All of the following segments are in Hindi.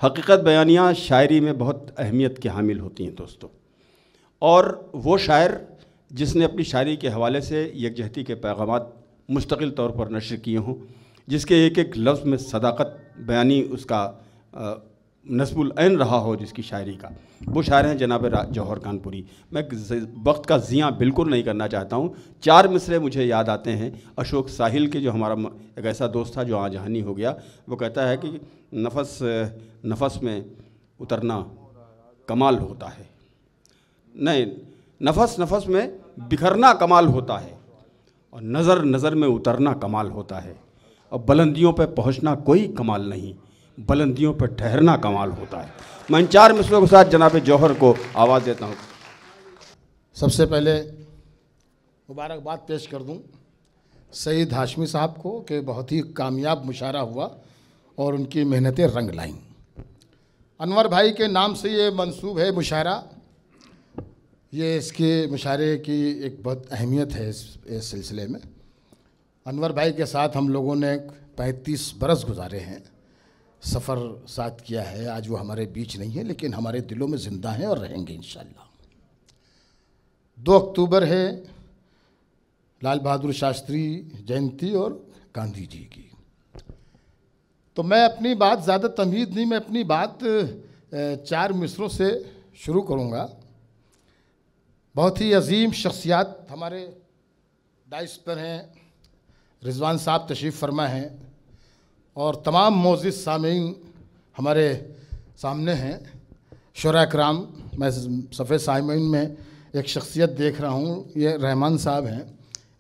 हकीकत बयानियाँ शायरी में बहुत अहमियत की हामिल होती हैं दोस्तों। और वो शायर जिसने अपनी शायरी के हवाले से यकजहती के पैगामात मुस्तकिल तौर पर नशर किए हों, जिसके एक एक लफ्ज़ में सदाकत बयानी उसका नस्बुल ऐन रहा हो जिसकी शायरी का, वो शायर हैं जनाब जौहर कानपुरी। मैं वक्त का ज़ियाँ बिल्कुल नहीं करना चाहता हूँ। 4 मिसरे मुझे याद आते हैं अशोक साहिल के, जो हमारा एक ऐसा दोस्त था जो आज जहानी हो गया। वो कहता है कि नफस नफस में उतरना कमाल होता है, नहीं, नफस नफस में बिखरना कमाल होता है, और नज़र नज़र में उतरना कमाल होता है, और बुलंदियों पे पहुंचना कोई कमाल नहीं, बुलंदियों पे ठहरना कमाल होता है। मैं इन 4 मिसरों के साथ जनाब जौहर को आवाज़ देता हूँ। सबसे पहले मुबारकबाद पेश कर दूँ सईद हाशमी साहब को कि बहुत ही कामयाब मुशायरा हुआ और उनकी मेहनतें रंग लाईं। अनवर भाई के नाम से ये मंसूब है मुशायरा, ये इसके मुशायरे की एक बहुत अहमियत है इस सिलसिले में। अनवर भाई के साथ हम लोगों ने 35 बरस गुजारे हैं, सफ़र साथ किया है। आज वो हमारे बीच नहीं है लेकिन हमारे दिलों में ज़िंदा हैं और रहेंगे इंशाअल्लाह। 2 अक्टूबर है लाल बहादुर शास्त्री जयंती और गांधी जी की। तो मैं अपनी बात ज़्यादा तमहीद नहीं, मैं अपनी बात 4 मिसरों से शुरू करूँगा। बहुत ही अजीम शख्सियात हमारे डाइस पर हैं, रिजवान साहब तशरीफ़ फरमा हैं और तमाम मोअज़्ज़िज़ सामीन हमारे सामने हैं। शुरा कराम, मैं सफ़े सामीन में एक शख्सियत देख रहा हूँ, ये रहमान साहब हैं।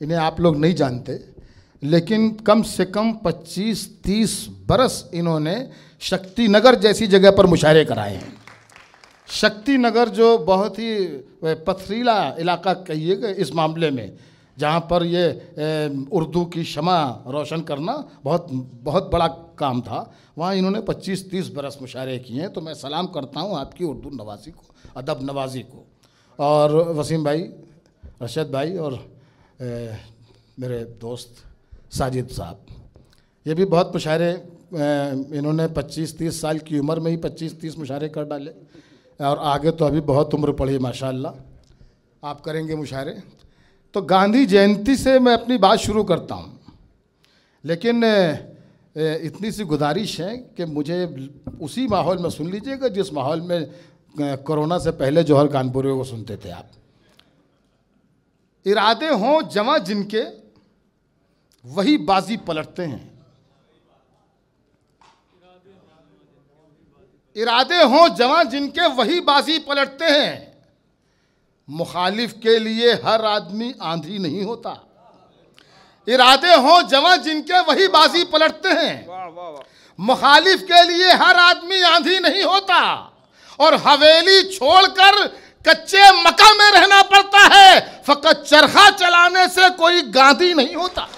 इन्हें आप लोग नहीं जानते लेकिन कम से कम 25-30 बरस इन्होंने शक्ति नगर जैसी जगह पर मुशायरे कराए हैं। शक्ति नगर जो बहुत ही पथरीला इलाका कहिएगा इस मामले में, जहाँ पर ये उर्दू की शमा रोशन करना बहुत बहुत बड़ा काम था, वहाँ इन्होंने 25-30 बरस मुशायरे किए हैं। तो मैं सलाम करता हूँ आपकी उर्दू नवाजी को, अदब नवाजी को। और वसीम भाई, रशद भाई और मेरे दोस्त साजिद साहब, ये भी बहुत मुशायरे, इन्होंने 25-30 साल की उम्र में ही 25-30 मुशायरे कर डाले और आगे तो अभी बहुत उम्र पड़ी माशाअल्लाह। आप करेंगे मुशायरे। तो गांधी जयंती से मैं अपनी बात शुरू करता हूँ, लेकिन इतनी सी गुजारिश है कि मुझे उसी माहौल में सुन लीजिएगा जिस माहौल में कोरोना से पहले जौहर कानपुरी को सुनते थे आप। इरादे हों जवां जिनके वही बाजी पलटते हैं, इरादे हों जवां जिनके वही बाजी पलटते हैं। मुखालिफ के लिए हर आदमी आंधी नहीं होता, इरादे हों जवां जिनके वही बाजी पलटते हैं। मुखालिफ के लिए हर आदमी आंधी नहीं होता और हवेली छोड़कर कच्चे मकान में रहना पड़ता है। फकत चरखा चलाने से कोई गांधी नहीं होता।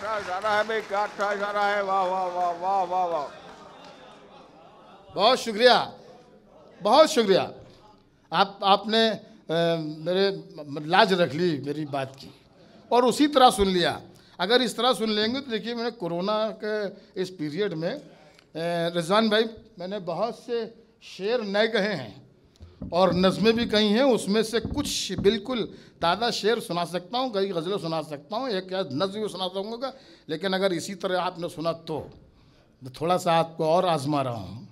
क्या इशारा है भाई, क्या इशारा है। वाह वाह वाह वाह वाह वाह, बहुत शुक्रिया, बहुत शुक्रिया। आपने मेरे लाज रख ली मेरी बात की और उसी तरह सुन लिया। अगर इस तरह सुन लेंगे तो देखिए, मैंने कोरोना के इस पीरियड में रिजवान भाई, मैंने बहुत से शेर नए कहे हैं और नज़में भी कही हैं। उसमें से कुछ बिल्कुल ताज़ा शेर सुना सकता हूँ, कई गज़लें सुना सकता हूँ, एक नज़्म भी सुना सकूँगा। लेकिन अगर इसी तरह आपने सुना तो थोड़ा सा आपको और आजमा रहा हूँ।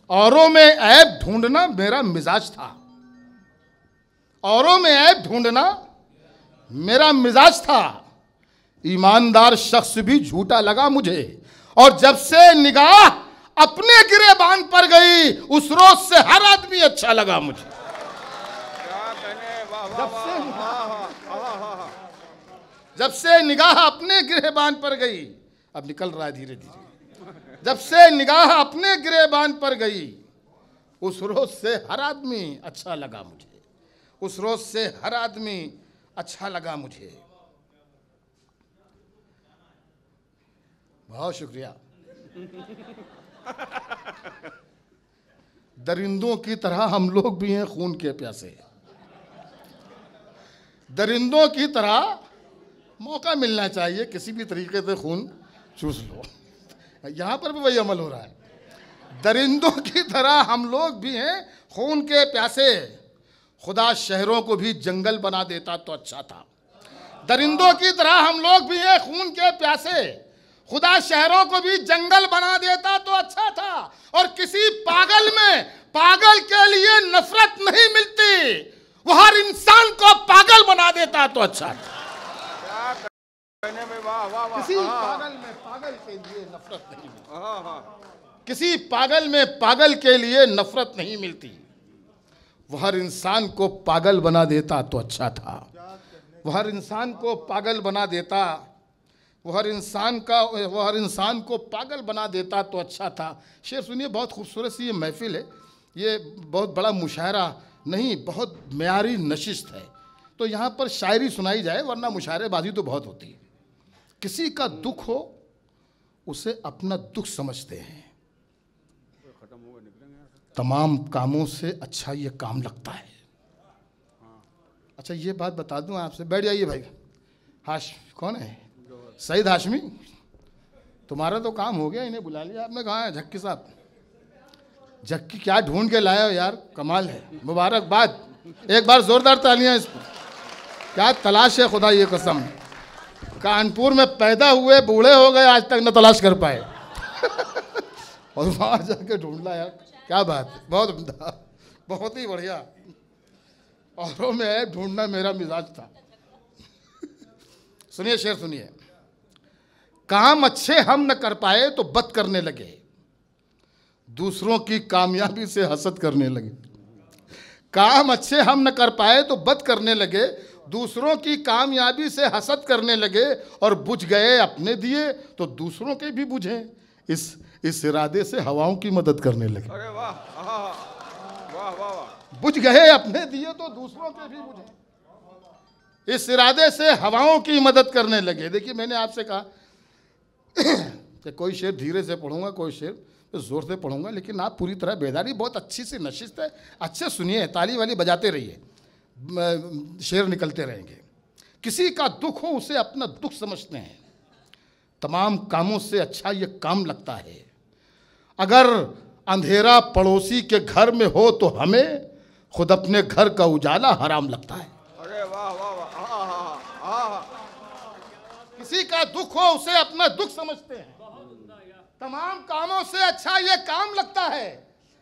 औरों में ऐब ढूंढना मेरा मिजाज था, औरों में ऐब ढूंढना मेरा मिजाज था। ईमानदार शख्स भी झूठा लगा मुझे और जब से निगाह अपने गिरेबान पर गई उस रोज से हर आदमी अच्छा लगा मुझे। जब से निगाह अपने गिरेबान पर गई, अब निकल रहा है धीरे धीरे, जब से निगाह अपने गिरेबान पर गई उस रोज से हर आदमी अच्छा लगा मुझे, उस रोज से हर आदमी अच्छा लगा मुझे। बहुत शुक्रिया। दरिंदों की तरह हम लोग भी हैं खून के प्यासे, दरिंदों की तरह मौका मिलना चाहिए, किसी भी तरीके से खून चूस लो। यहाँ पर भी वही अमल हो रहा है। दरिंदों की तरह हम लोग भी हैं खून के प्यासे, खुदा शहरों को भी जंगल बना देता तो अच्छा था। दरिंदों की तरह हम लोग भी हैं खून के प्यासे, खुदा शहरों को भी जंगल बना देता तो अच्छा था। और किसी पागल में पागल के लिए नफरत नहीं मिलती, वो हर इंसान को पागल बना देता तो अच्छा था। कहने में वाह वाह वाह। किसी पागल में पागल के लिए नफरत नहीं मिलती, किसी पागल में पागल के लिए नफरत नहीं मिलती, वो हर इंसान को पागल बना देता तो अच्छा था। वो हर इंसान को पागल बना देता, वो हर इंसान को पागल बना देता तो अच्छा था। शेर सुनिए, बहुत खूबसूरत सी ये महफिल है, ये बहुत बड़ा मुशायरा नहीं, बहुत म्यारी नशिस्त है। तो यहाँ पर शायरी सुनाई जाए, वरना मुशायरेबाजी तो बहुत होती है। किसी का दुख हो उसे अपना दुख समझते हैं, तमाम कामों से अच्छा ये काम लगता है। अच्छा ये बात बता दूं आपसे, बैठ जाइए भाई। कौन है? सईद हाशमी, तुम्हारा तो काम हो गया, इन्हें बुला लिया आपने। कहाँ है झक्की साहब? झक्की क्या ढूंढ के लाए हो यार, कमाल है, मुबारकबाद। एक बार जोरदार तालियां इस पर। क्या तलाश है, खुदा ये कसम। कानपुर में पैदा हुए बूढ़े हो गए, आज तक न तलाश कर पाए और वहाँ जाके ढूंढना यार, क्या बात है, बहुत उम्दा, बहुत ही बढ़िया। औरों में है ढूंढना, मेरा मिजाज था। सुनिए शेर सुनिए। काम अच्छे हम न कर पाए तो बद करने लगे, दूसरों की कामयाबी से हसद करने लगे। काम अच्छे हम न कर पाए तो बद करने लगे, दूसरों की कामयाबी से हसद करने लगे। और बुझ गए अपने दिए तो दूसरों के भी बुझे, इस इरादे से हवाओं की मदद करने लगे। अरे वाह वाह वाह वाह। बुझ गए अपने दिए तो दूसरों के भी बुझे, इस इरादे से हवाओं की मदद करने लगे। देखिए मैंने आपसे कहा कि कोई शेर धीरे से पढ़ूंगा, कोई शेर जोर से पढ़ूंगा, लेकिन आप पूरी तरह बेदारी, बहुत अच्छी सी नशिस्त है, अच्छे सुनिए, ताली वाली बजाते रहिए, शेर निकलते रहेंगे। किसी का दुख हो उसे अपना दुख समझते हैं, तमाम कामों से अच्छा ये काम लगता है। अगर अंधेरा पड़ोसी के घर में हो तो हमें खुद अपने घर का उजाला हराम लगता है। अरे वाह वाह वाह। किसी का दुख हो उसे अपना दुख समझते हैं, तमाम कामों से अच्छा ये काम लगता है।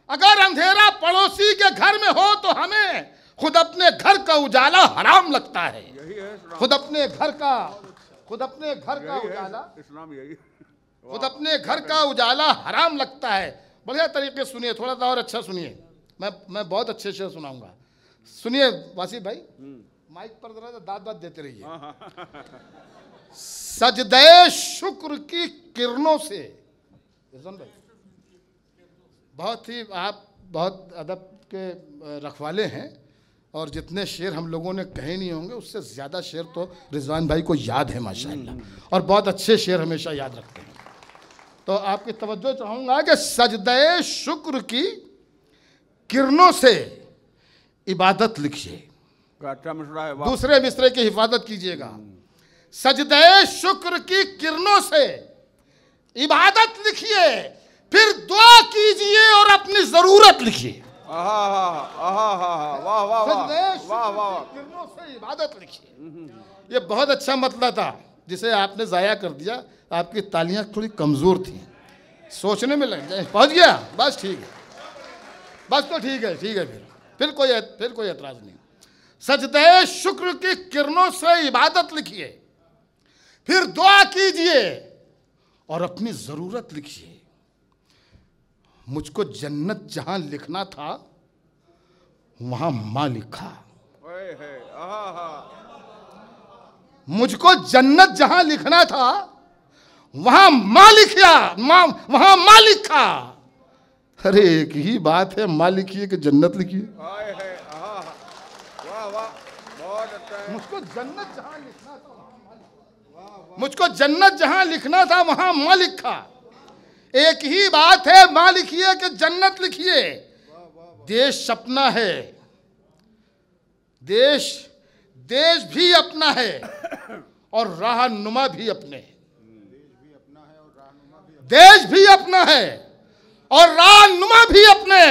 अगर अंधेरा पड़ोसी के घर में हो तो हमें खुद अपने घर का उजाला हराम लगता है। यही है इस्लाम। खुद अपने घर का उजाला, इस्लाम यही। खुद अपने घर का उजाला हराम लगता है। बढ़िया तरीके से सुनिए, थोड़ा सा और अच्छा सुनिए, मैं बहुत अच्छे से सुनाऊंगा। सुनिए वासी भाई, माइक पर जरा दाद देते रहिए। सजदे शुक्र की किरणों से, भाई बहुत ही, आप बहुत अदब के रखवाले हैं, और जितने शेर हम लोगों ने कहे नहीं होंगे उससे ज़्यादा शेर तो रिजवान भाई को याद है माशाल्लाह, और बहुत अच्छे शेर हमेशा याद रखते हैं। तो आपकी तवज्जो चाहूँगा कि सजदे शुक्र की किरणों से इबादत लिखिए, दूसरे मिसरे की हिफाजत कीजिएगा। सजदे शुक्र की किरणों से इबादत लिखिए, फिर दुआ कीजिए और अपनी जरूरत लिखिए। किरणों से इबादत लिखिए, ये बहुत अच्छा मतलब था जिसे आपने जाया कर दिया। आपकी तालियां थोड़ी कमजोर थी, सोचने में लग जाए, पहुंच गया, बस ठीक है, बस तो ठीक है फिर कोई एतराज नहीं। सजदे शुक्र की किरणों से इबादत लिखिए, फिर दुआ कीजिए और अपनी जरूरत लिखिए। मुझको जन्नत जहां लिखना था वहां मां लिखा, मुझको जन्नत जहां लिखना था वहां मां लिखा, वहां मां लिखा। अरे एक ही बात है, मां लिखिए कि जन्नत लिखिए। मुझको जन्नत जहां लिखना था, मुझको जन्नत जहां लिखना था वहां मां लिखा। एक ही बात है, मां लिखिए कि जन्नत लिखिए। देश अपना है, देश भी अपना है और राहनुमा भी अपने। देश भी अपना है और राहनुमा भी अपने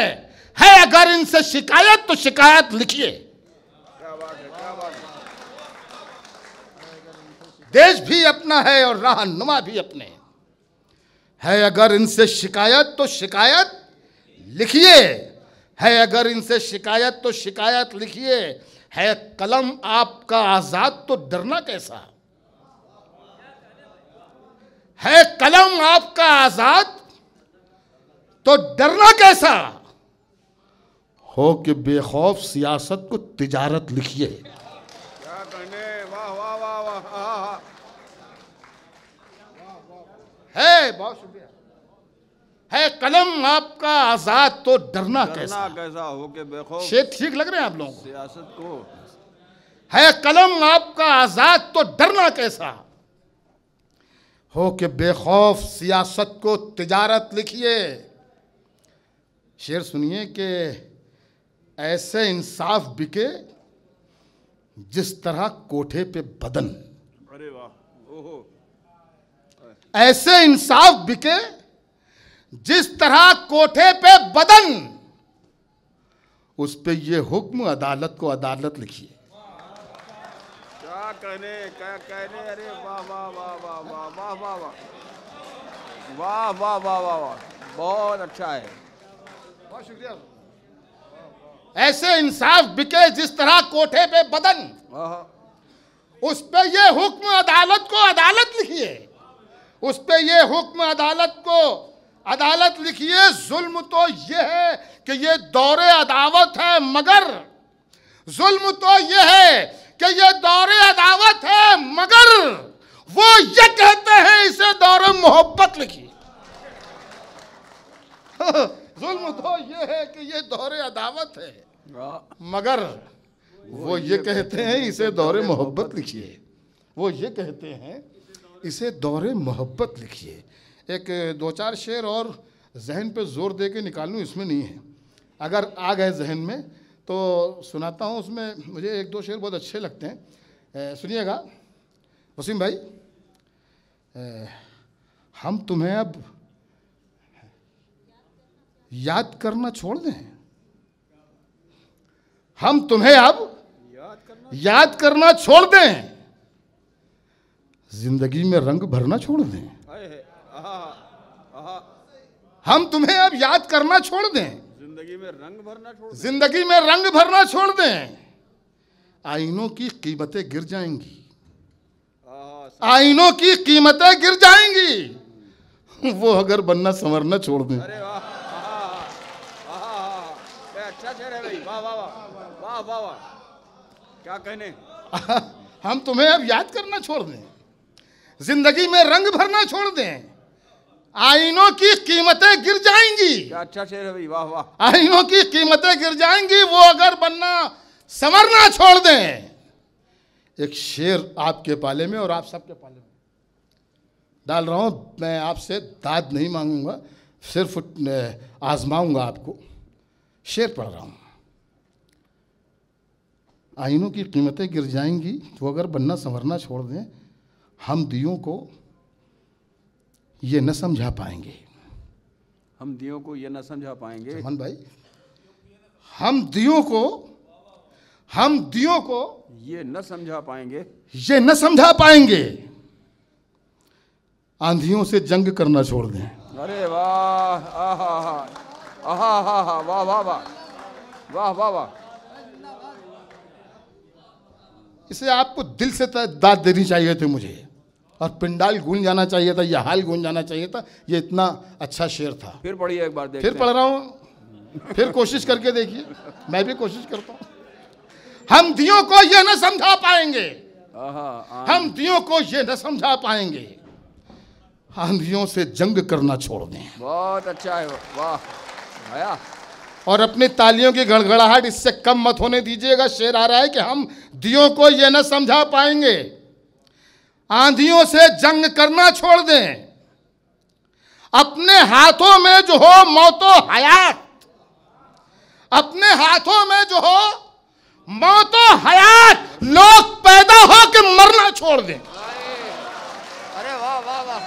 है। अगर इनसे शिकायत तो शिकायत लिखिए। क्या बात है, क्या बात है। देश भी अपना है और राहनुमा भी अपने है। अगर इनसे शिकायत तो शिकायत लिखिए। है अगर इनसे शिकायत तो शिकायत लिखिए। है कलम आपका आजाद तो डरना कैसा। है कलम आपका आजाद तो डरना कैसा। हो कि बेखौफ सियासत को तिजारत लिखिए। क्या कहने, वाह वाह वाह वाह, हाँ, हाँ। है, बहुत शुक्रिया। है कलम आपका आजाद तो डरना कैसा। कैसा हो के बेखौफ शेर ठीक लग रहे हैं आप लोगों को। सियासत को। है कलम आपका आजाद तो डरना कैसा। हो के बेखौफ सियासत को तिजारत लिखिए। शेर सुनिए कि ऐसे इंसाफ बिके जिस तरह कोठे पे बदन। अरे वाह, ओहो। ऐसे इंसाफ बिके जिस तरह कोठे पे बदन। उस पे ये हुक्म अदालत को अदालत लिखिए। क्या कहने, क्या कहने। अरे वाह वाह वाह वाह वाह वाह वाह वाह वाह वाह वाह वाह वाह, बहुत अच्छा है। बहुत शुक्रिया। ऐसे इंसाफ बिके जिस तरह कोठे पे बदन। आहा। उस पे ये हुक्म अदालत को अदालत लिखिए। उस पे ये हुक्म अदालत को अदालत लिखिए। जुल्म तो ये है कि ये दौरे अदावत है, मगर जुल्म तो ये है कि ये दौरे अदावत है, मगर वो ये कहते हैं इसे दौरे मोहब्बत लिखिए। जुल्म तो ये है कि ये दौरे अदावत है, मगर वो ये कहते हैं इसे दौरे मोहब्बत लिखिए। वो ये कहते हैं इसे दौरे मोहब्बत लिखिए। एक दो चार शेर और जहन पे जोर दे के निकालूं, इसमें नहीं है। अगर आ गए जहन में तो सुनाता हूँ। उसमें मुझे एक दो शेर बहुत अच्छे लगते हैं, सुनिएगा। वसीम भाई, हम तुम्हें अब याद करना छोड़ दें। हम तुम्हें अब याद करना छोड़ दें। जिंदगी में रंग भरना छोड़ दें। हम तुम्हें अब याद करना छोड़ दें। जिंदगी में रंग भरना छोड़ दें। जिंदगी में रंग भरना छोड़ दें। आईनों की कीमतें गिर जाएंगी। आईनों की कीमतें गिर जाएंगी। वो अगर बनना संवरना छोड़ दें। अरे वाह, अच्छा शेर है भाई, वाह वाह वाह वाह वाह। क्या कहने। हम तुम्हें अब याद करना छोड़ दें। जिंदगी में रंग भरना छोड़ दें। आईनों की कीमतें गिर जाएंगी। क्या अच्छा शेर है भाई, वाह वाह। आईनों की कीमतें गिर जाएंगी। वो अगर बनना संवरना छोड़ दें। एक शेर आपके पाले में और आप सबके पाले में डाल रहा हूं। मैं आपसे दाद नहीं मांगूंगा, सिर्फ आजमाऊंगा आपको। शेर पढ़ रहा हूं। आईनों की कीमतें गिर जाएंगी तो अगर बनना संवरना छोड़ दें। हम दियों को ये न समझा पाएंगे। हम दियों को ये न समझा पाएंगे। चमन भाई, हम दियों को ये न समझा पाएंगे। ये न समझा पाएंगे। आंधियों से जंग करना छोड़ दें। अरे वाह, आहा आहा आहा, वाह वाह वाह वाह वाह वाह। इसे आपको दिल से दाद देनी चाहिए थी मुझे, और पिंडाल गूंज जाना चाहिए था, यह हाल गूंज जाना चाहिए था। ये इतना अच्छा शेर था। फिर पढ़िए एक बार, देखते फिर पढ़ रहा हूं। फिर कोशिश करके देखिए, मैं भी कोशिश करता हूं। हम दियों को ये न समझा पाएंगे। हम दियों को ये न समझा पाएंगे। आंधियों से जंग करना छोड़ दें। बहुत अच्छा है, वाह भैया। और अपनी तालियों की गड़गड़ाहट इससे कम मत होने दीजिएगा। शेर आ रहा है कि हम दियों को ये न समझा पाएंगे। आंधियों से जंग करना छोड़ दें। अपने हाथों में जो हो मौतो हयात। अपने हाथों में जो हो मौतो हयात। लोग पैदा हो के मरना छोड़ दें। अरे वाह वाह वाह।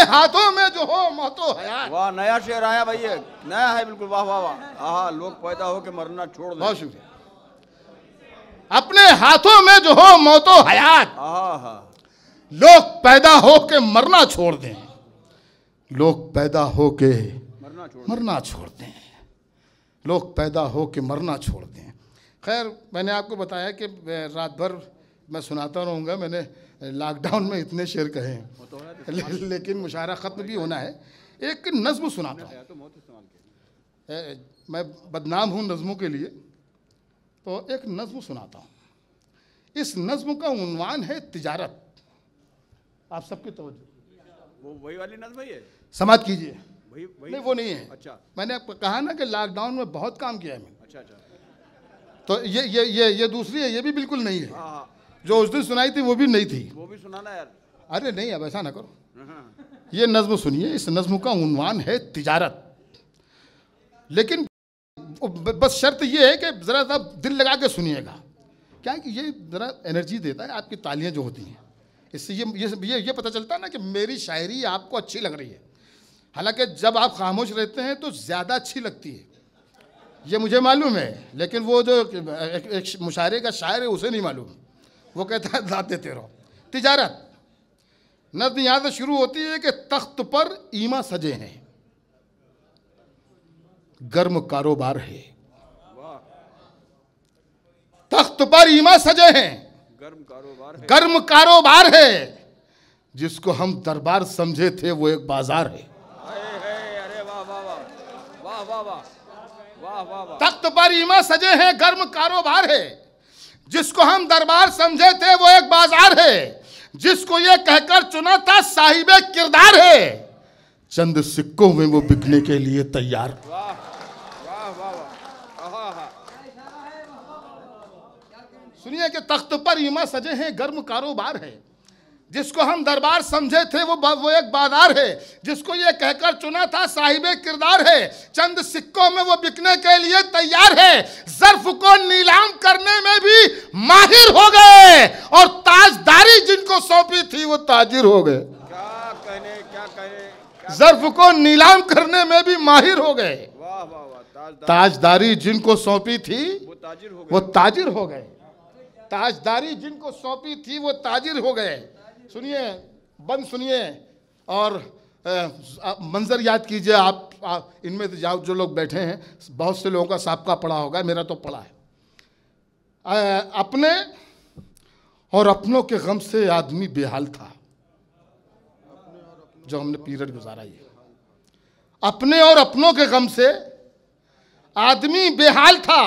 हाथों में जो हो मौतो हयात। वाह, नया शेर आया भाई, ये नया है बिल्कुल। वाह वाह वाह। हाँ, लोग पैदा हो के मरना छोड़ दें। बहुत शुक्रिया। अपने हाथों में जो हो मौतो हयात, हाँ, लोग पैदा हो के मरना छोड़ दें, लोग पैदा हो के मरना छोड़ दें, लोग पैदा हो के मरना छोड़ दें। खैर, मैंने आपको बताया कि रात भर मैं सुनाता रहूँगा। मैंने लॉकडाउन में इतने शेर कहे हैं, लेकिन मुशायरा ख़त्म भी होना है। एक नज़्म सुनाता हूँ। मैं बदनाम हूँ नज़्मों के लिए, तो एक नज़्म सुनाता हूँ। इस नज़्म का उन्वान है तिजारत। आप सबकी तवज्जो। वो वही वाली नज़्म है ये? समाज कीजिए। वही नहीं, वो नहीं है। अच्छा, मैंने आपको कहा ना कि लॉकडाउन में बहुत काम किया है मैंने। अच्छा अच्छा। तो ये दूसरी है, ये भी बिल्कुल नहीं है। हाँ, जो उस दिन सुनाई थी वो भी नहीं थी। वो भी सुनाना यार। अरे नहीं, अब ऐसा ना करो। ये नज़्म सुनिए। इस नज़्म का उन्वान है तिजारत। लेकिन बस शर्त ये है कि ज़रा सा दिल लगा के सुनिएगा। क्या है कि ये ज़रा एनर्जी देता है। आपकी तालियां जो होती हैं, इससे ये पता चलता है ना कि मेरी शायरी आपको अच्छी लग रही है। हालांकि जब आप खामोश रहते हैं तो ज़्यादा अच्छी लगती है, ये मुझे मालूम है। लेकिन वो जो एक मुशायरे का शायर है उसे नहीं मालूम। वो कहता है दाद देते रहो। तिजारत। नज़्म यहाँ से शुरू होती है कि तख्त पर ईमा सजे हैं, गर्म कारोबार है। तख्त पर ईमा सजे हैं, गर्म कारोबार है। जिसको हम दरबार समझे थे वो एक बाजार है। अरे वाह वाह वाह वाह वाह वाह वाह वाह वाह। तख्त पर ईमा सजे हैं, गर्म कारोबार है। जिसको हम दरबार समझे थे वो एक बाजार है। जिसको ये कहकर चुना था साहिबे किरदार है। चंद सिक्कों में वो बिकने के लिए तैयार। वाह वाह वाह वाह। सुनिए कि तख्त पर ईमा सजे हैं, गर्म कारोबार है। जिसको हम दरबार समझे थे वो एक बाजार है। जिसको ये कहकर चुना था साहिबे किरदार है। चंद सिक्कों में वो बिकने के लिए तैयार है। ज़र्फ को नीलाम करने में भी माहिर हो गए, और ताजदारी जिनको सौंपी थी वो ताजिर हो गए। क्या कहने। ज़र्फ को नीलाम करने में भी माहिर हो गए। वाह वाह वाह। ताजदारी जिनको सौंपी थी वो ताजिर वो ताजिर हो गए। हो गए। ताजदारी जिनको सौंपी थी वो ताजिर हो गए। सुनिए, बंद सुनिए और मंजर याद कीजिए। आप इनमें जो लोग बैठे हैं, बहुत से लोगों का साबका पड़ा होगा, मेरा तो पड़ा है। अपने और अपनों के गम से आदमी बेहाल था। जो हमने पीरियड गुजारा, ये अपने और अपनों के गम से आदमी बेहाल था।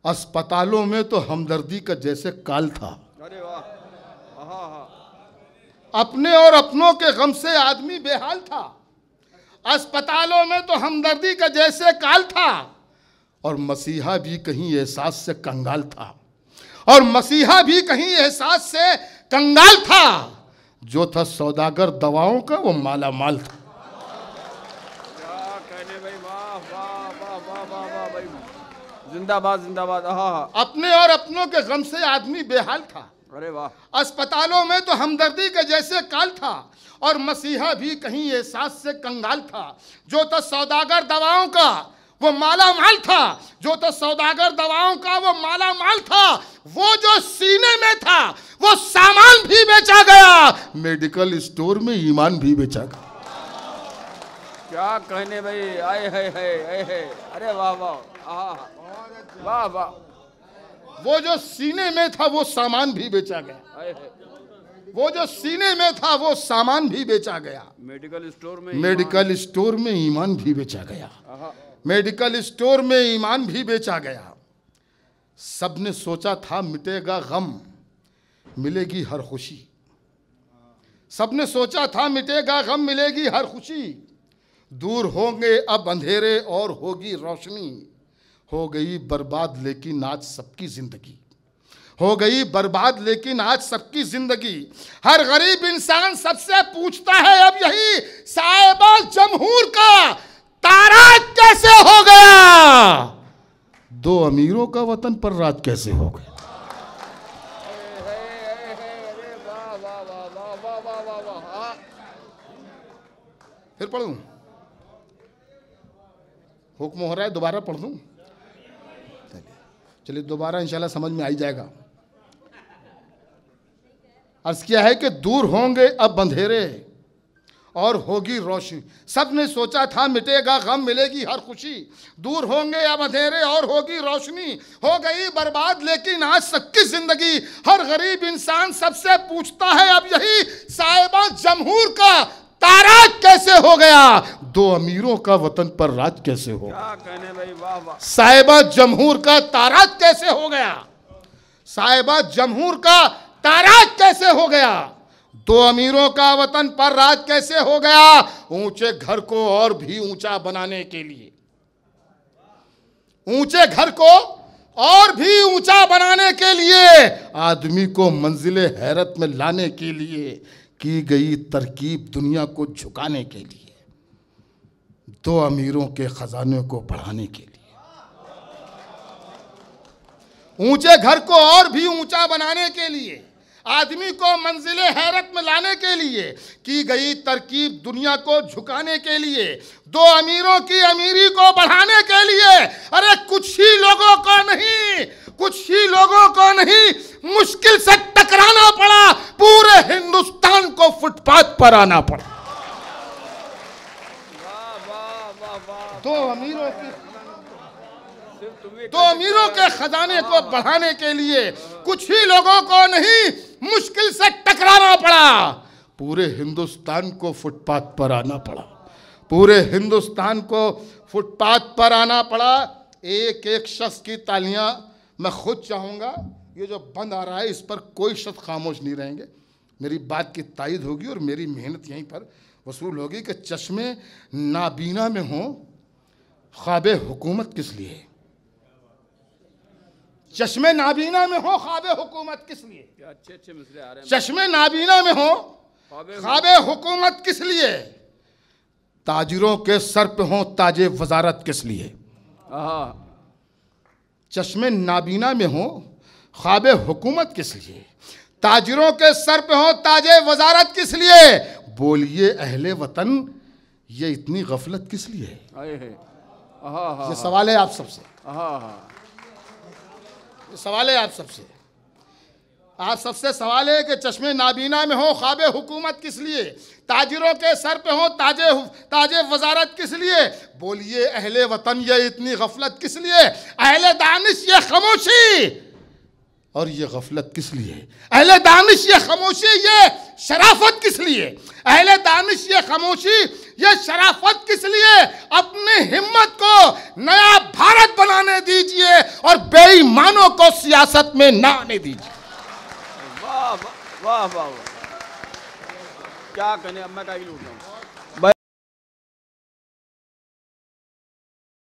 अस्पतालों में तो हमदर्दी का जैसे काल था। अरे वाह। अपने और अपनों के गम से आदमी बेहाल था। अस्पतालों में तो हमदर्दी का जैसे काल था। और मसीहा भी कहीं एहसास से कंगाल था। और मसीहा भी कहीं एहसास से कंगाल था। जो था सौदागर दवाओं का वो माला माल था। क्या कहने भाई। वाह वाह वाह वाह वाह वाह भाई। जिंदाबाद जिंदाबाद। अपने और अपनों के गम से आदमी बेहाल था। अरे वाह। अस्पतालों में तो हमदर्दी के जैसे काल था। और मसीहा भी कहीं एहसास से कंगाल था। जो तो सौदागर दवाओं का वो माला माल था। जो तो सौदागर दवाओं का वो माला माल था। वो जो सीने में था वो सामान भी बेचा गया। मेडिकल स्टोर में ईमान भी बेचा गया। क्या कहने भाई। आए है। अरे वाह वाह वाह वाह। वो जो सीने में था वो सामान भी बेचा गया। वो जो सीने में था वो सामान भी बेचा गया। मेडिकल स्टोर में ईमान भी बेचा गया। मेडिकल स्टोर में ईमान भी बेचा गया। सबने सोचा था मिटेगा गम, मिलेगी हर खुशी। सबने सोचा था मिटेगा गम, मिलेगी हर खुशी। दूर होंगे अब अंधेरे और होगी रोशनी। हो गई बर्बाद लेकिन आज सबकी जिंदगी। हो गई बर्बाद लेकिन आज सबकी जिंदगी। हर गरीब इंसान सबसे पूछता है अब यही, साहिबा जमहूर का ताराज कैसे हो गया। दो अमीरों का वतन पर राज कैसे हो गया। फिर पढ़ूं? हुक्म हो रहा है दोबारा पढ़ दूं? चलिए दोबारा इंशाल्लाह समझ में आ ही जाएगा। अर्ज किया है कि दूर होंगे अब अंधेरे और होगी रोशनी। सबने सोचा था मिटेगा गम मिलेगी हर खुशी, दूर होंगे अब अंधेरे और होगी रोशनी। हो गई बर्बाद लेकिन आज सबकी जिंदगी, हर गरीब इंसान सबसे पूछता है अब यही, साहिबा जमहूर का ताराज कैसे हो गया, दो अमीरों का वतन पर राज कैसे हो गया। क्या कहने भाई, वाह वाह। साहिबा जमहूर का ताराज कैसे हो गया, साहिबा जमहूर का ताराज कैसे हो गया, दो अमीरों का वतन पर राज कैसे हो गया। ऊंचे घर को और भी ऊंचा बनाने के लिए, ऊंचे घर को और भी ऊंचा बनाने के लिए, आदमी को मंजिले हैरत में लाने के लिए की गई तरकीब दुनिया को झुकाने के लिए, दो अमीरों के खजाने को बढ़ाने के लिए। ऊंचे घर को और भी ऊंचा बनाने के लिए, आदमी को मंजिले हैरत में लाने के लिए की गई तरकीब दुनिया को झुकाने के लिए, दो अमीरों की अमीरी को बढ़ाने के लिए। अरे कुछ ही लोगों को नहीं, कुछ ही लोगों को नहीं, मुश्किल से टकराना पड़ा, पूरे हिंदुस्तान को फुटपाथ पर आना पड़ा। दो अमीरों के खजाने को बढ़ाने के लिए कुछ ही लोगों को नहीं, मुश्किल से टकराना पड़ा, पूरे हिंदुस्तान को फुटपाथ पर आना पड़ा, पूरे हिंदुस्तान को फुटपाथ पर आना पड़ा। एक एक शख्स की तालियां मैं खुद चाहूँगा। ये जो बंद आ रहा है इस पर कोई शख्स खामोश नहीं रहेंगे, मेरी बात की तायद होगी और मेरी मेहनत यहीं पर वसूल होगी कि चश्मे नाबीना में हो ख्वाबे हुकूमत किस लिए, चश्मे नाबीना में हो ख्वाबे हुकूमत किस लिए, अच्छे मिसरे आ रहे हैं। चश्मे नाबीना में हो ख्वाबे हुकूमत किस लिए, ताजिरों के सर पे हो ताजे वजारत किस लिए। चश्मे नाबीना में हो ख्वाबे हुकूमत किस लिए, ताजिरों के सर पे हो ताजे वजारत किस लिए। बोलिए अहले वतन ये इतनी गफलत किस लिए। ये सवाल है आप सबसे, सवाल है आप सबसे सवाल है कि चश्मे नाबीना में हो ख्वाबे हुकूमत किस लिए, ताजिरों के सर पे हो ताजे वजारत किस लिए। बोलिए अहले वतन ये इतनी गफलत किस लिए, अहले दानिश ये खामोशी और ये गफलत किस लिए, अहले दानिश ये खामोशी ये शराफत किस लिए, अहले दानिश ये खामोशी ये शराफत किस लिए। अपनी हिम्मत को नया भारत बनाने दीजिए और बेईमानों को सियासत में ना आने दीजिए। वाह वाह वाह वाह, क्या कहने, अब मैं क्या लूट रहा हूँ।